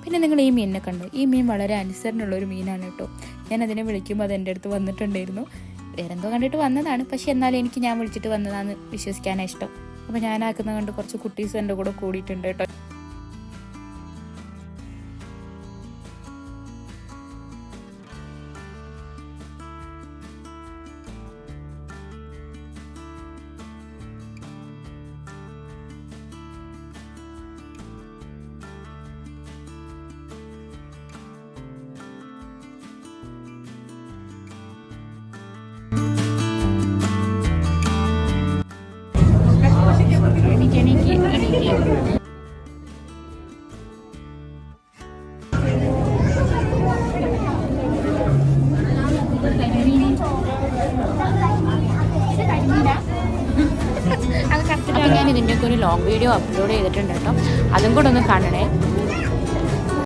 പിന്നെ നിങ്ങൾ ഈ മീനിനെ കണ്ടു. ഈ മീൻ വളരെ അനുസരണമുള്ളൊരു മീനാണ് കേട്ടോ. ഞാൻ അതിനെ വിളിക്കുമ്പോൾ അത് എൻ്റെ അടുത്ത് വന്നിട്ടുണ്ടായിരുന്നു. വേറെന്തോ കണ്ടിട്ട് വന്നതാണ്, പക്ഷെ എന്നാലും എനിക്ക് ഞാൻ വിളിച്ചിട്ട് വന്നതാണെന്ന് വിശ്വസിക്കാനാണ് ഇഷ്ടം. അപ്പോൾ ഞാനാക്കുന്നത് കണ്ട് കുറച്ച് കുട്ടീസ് എൻ്റെ കൂടെ കൂടിയിട്ടുണ്ട് കേട്ടോ. അപ്പോൾ ഞാൻ ഇതിൻ്റെയൊക്കെ ഒരു ലോങ് വീഡിയോ അപ്ലോഡ് ചെയ്തിട്ടുണ്ട് കേട്ടോ, അതും കൂടെ ഒന്ന് കാണണേ.